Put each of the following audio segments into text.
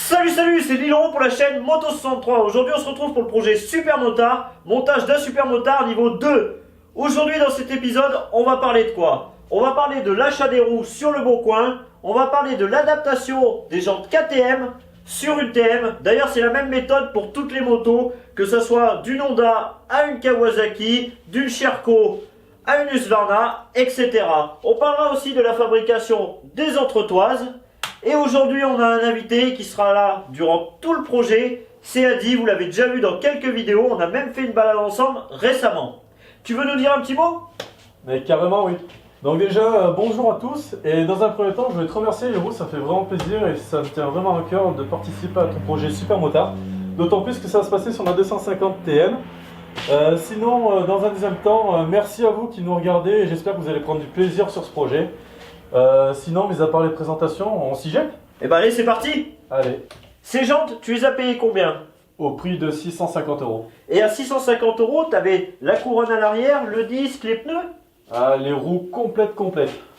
Salut, c'est Lilon pour la chaîne Moto63. Aujourd'hui on se retrouve pour le projet Super Motard, montage d'un Super Motard niveau 2. Aujourd'hui dans cet épisode, on va parler de quoi? On va parler de l'achat des roues sur le bon coin, on va parler de l'adaptation des jantes KTM sur une TM. D'ailleurs c'est la même méthode pour toutes les motos, que ce soit d'une Honda à une Kawasaki, d'une Sherco à une Husqvarna, etc. On parlera aussi de la fabrication des entretoises. Et aujourd'hui on a un invité qui sera là durant tout le projet, c'est Adi, vous l'avez déjà vu dans quelques vidéos, on a même fait une balade ensemble récemment. Tu veux nous dire un petit mot? Mais carrément oui. Donc déjà bonjour à tous, et dans un premier temps je voulais te remercier Hiro, ça fait vraiment plaisir et ça me tient vraiment à cœur de participer à ton projet Super Motard. D'autant plus que ça va se passer sur la 250 TM. Sinon dans un deuxième temps, merci à vous qui nous regardez et j'espère que vous allez prendre du plaisir sur ce projet. Sinon, mis à part les présentations, on s'y jette? Eh ben allez, c'est parti! Allez. Ces jantes, tu les as payées combien? Au prix de 650 €. Et à 650 €, tu avais la couronne à l'arrière, le disque, les pneus? Ah, les roues complètes.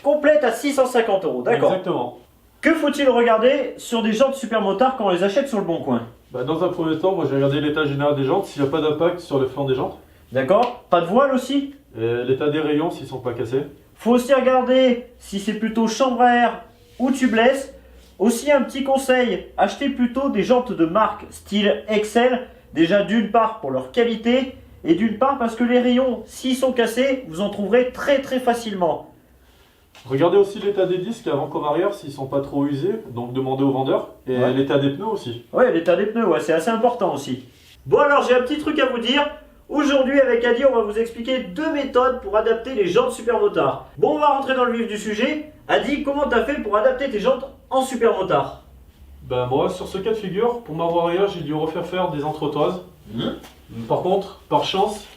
Complète à 650 €, d'accord. Exactement. Que faut-il regarder sur des jantes Super Motard quand on les achète sur le bon coin? Dans un premier temps, moi j'ai regardé l'état général des jantes, s'il n'y a pas d'impact sur le flanc des jantes. D'accord. Pas de voile aussi? Et l'état des rayons, s'ils ne sont pas cassés. Faut aussi regarder si c'est plutôt chambre à air ou tubeless. Aussi un petit conseil, achetez plutôt des jantes de marque style Excel. Déjà d'une part pour leur qualité et d'une part parce que les rayons, s'ils sont cassés, vous en trouverez très facilement. Regardez aussi l'état des disques avant comme arrière, s'ils ne sont pas trop usés, donc demandez au vendeur. Et Ouais. l'état des pneus aussi. Ouais, l'état des pneus, ouais, c'est assez important aussi. Bon alors j'ai un petit truc à vous dire. Aujourd'hui avec Adi, on va vous expliquer deux méthodes pour adapter les jantes Super Motard. Bon, on va rentrer dans le vif du sujet. Adi, comment t'as fait pour adapter tes jantes en Super Motard? Moi, sur ce cas de figure, pour ma roue arrière, j'ai dû refaire faire des entretoises. Par contre, par chance,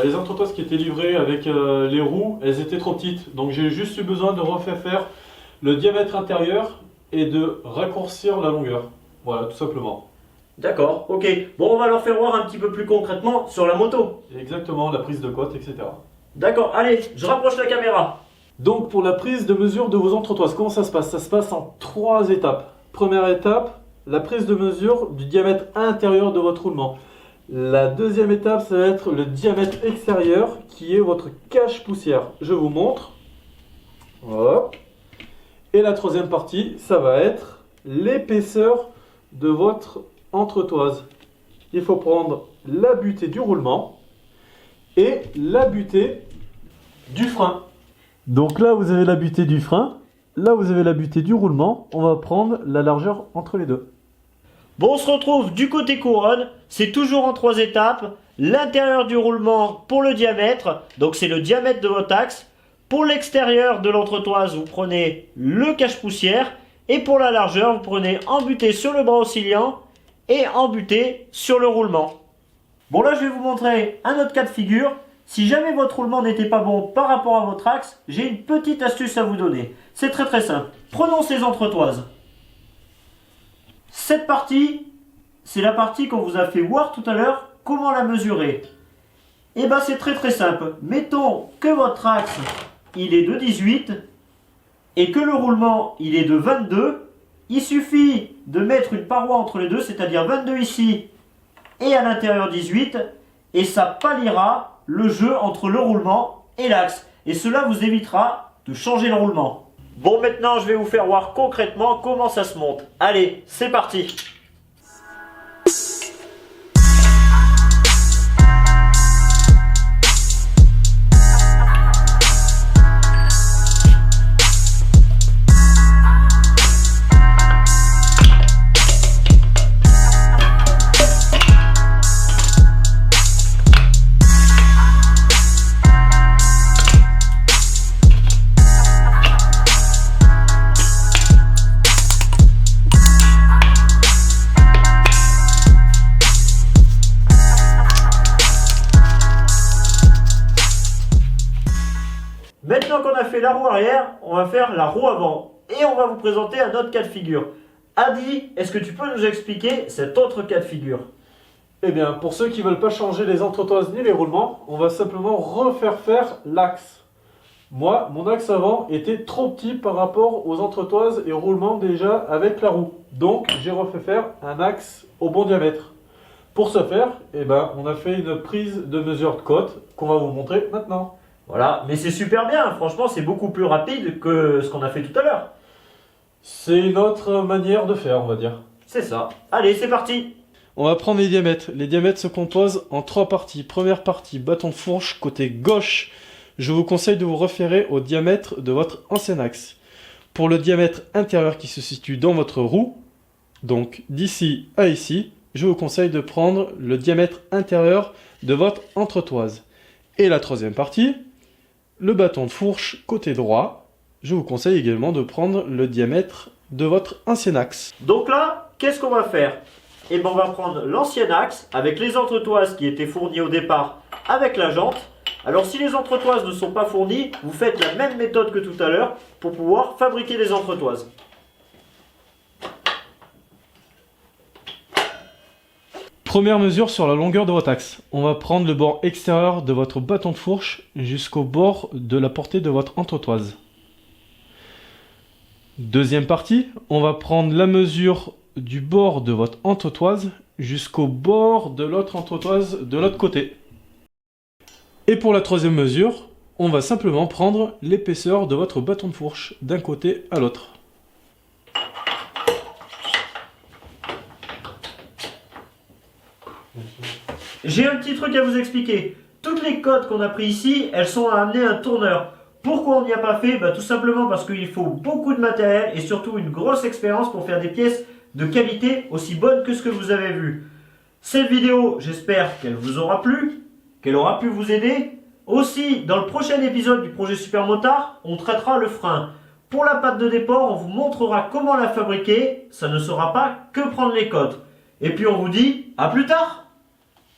les entretoises qui étaient livrées avec les roues, elles étaient trop petites. Donc j'ai juste eu besoin de refaire faire le diamètre intérieur et de raccourcir la longueur. Voilà, tout simplement. D'accord, ok. Bon, on va leur faire voir un petit peu plus concrètement sur la moto. Exactement, la prise de côte, etc. D'accord, allez, je rapproche la caméra. Donc pour la prise de mesure de vos entretoises, comment ça se passe? Ça se passe en 3 étapes. Première étape, la prise de mesure du diamètre intérieur de votre roulement. La deuxième étape, ça va être le diamètre extérieur qui est votre cache-poussière. Je vous montre. Hop. Et la troisième partie, ça va être l'épaisseur de votre entretoise. Il faut prendre la butée du roulement et la butée du frein. Donc là, vous avez la butée du frein. Là, vous avez la butée du roulement. On va prendre la largeur entre les deux. Bon, on se retrouve du côté couronne. C'est toujours en 3 étapes. L'intérieur du roulement pour le diamètre. Donc c'est le diamètre de votre axe. Pour l'extérieur de l'entretoise, vous prenez le cache-poussière. Et pour la largeur, vous prenez embuté sur le bras oscillant et embuté sur le roulement. Bon, là, je vais vous montrer un autre cas de figure. Si jamais votre roulement n'était pas bon par rapport à votre axe, j'ai une petite astuce à vous donner. C'est très simple. Prenons ces entretoises. Cette partie, c'est la partie qu'on vous a fait voir tout à l'heure comment la mesurer. Et bien c'est très simple. Mettons que votre axe il est de 18 et que le roulement il est de 22. Il suffit de mettre une paroi entre les deux, c'est-à-dire 22 ici et à l'intérieur 18, et ça palliera le jeu entre le roulement et l'axe. Et cela vous évitera de changer le roulement. Bon, maintenant je vais vous faire voir concrètement comment ça se monte. Allez, c'est parti! Maintenant qu'on a fait la roue arrière, on va faire la roue avant. Et on va vous présenter un autre cas de figure. Adi, est-ce que tu peux nous expliquer cet autre cas de figure? Eh bien, pour ceux qui ne veulent pas changer les entretoises ni les roulements, on va simplement refaire faire l'axe. Moi, mon axe avant était trop petit par rapport aux entretoises et roulements déjà avec la roue. Donc, j'ai refait faire un axe au bon diamètre. Pour ce faire, on a fait une prise de mesure de côte qu'on va vous montrer maintenant. Voilà, mais c'est super bien, franchement c'est beaucoup plus rapide que ce qu'on a fait tout à l'heure. C'est une autre manière de faire, on va dire. C'est ça. Allez, c'est parti. On va prendre les diamètres. Les diamètres se composent en 3 parties. Première partie, bâton de fourche côté gauche. Je vous conseille de vous référer au diamètre de votre ancien axe. Pour le diamètre intérieur qui se situe dans votre roue, donc d'ici à ici, je vous conseille de prendre le diamètre intérieur de votre entretoise. Et la troisième partie, le bâton de fourche côté droit, je vous conseille également de prendre le diamètre de votre ancien axe. Donc là, qu'est-ce qu'on va faire? Eh bien, on va prendre l'ancien axe avec les entretoises qui étaient fournies au départ avec la jante. Alors, si les entretoises ne sont pas fournies, vous faites la même méthode que tout à l'heure pour pouvoir fabriquer des entretoises. Première mesure sur la longueur de votre axe. On va prendre le bord extérieur de votre bâton de fourche jusqu'au bord de la portée de votre entretoise. Deuxième partie, on va prendre la mesure du bord de votre entretoise jusqu'au bord de l'autre entretoise de l'autre côté. Et pour la troisième mesure, on va simplement prendre l'épaisseur de votre bâton de fourche d'un côté à l'autre. J'ai un petit truc à vous expliquer. Toutes les codes qu'on a pris ici, elles sont à amener un tourneur. Pourquoi on n'y a pas fait? Tout simplement parce qu'il faut beaucoup de matériel et surtout une grosse expérience pour faire des pièces de qualité aussi bonnes que ce que vous avez vu. Cette vidéo, j'espère qu'elle vous aura plu, qu'elle aura pu vous aider. Aussi, dans le prochain épisode du projet Super Motard, on traitera le frein. Pour la patte de déport, on vous montrera comment la fabriquer. Ça ne sera pas que prendre les codes. Et puis on vous dit à plus tard!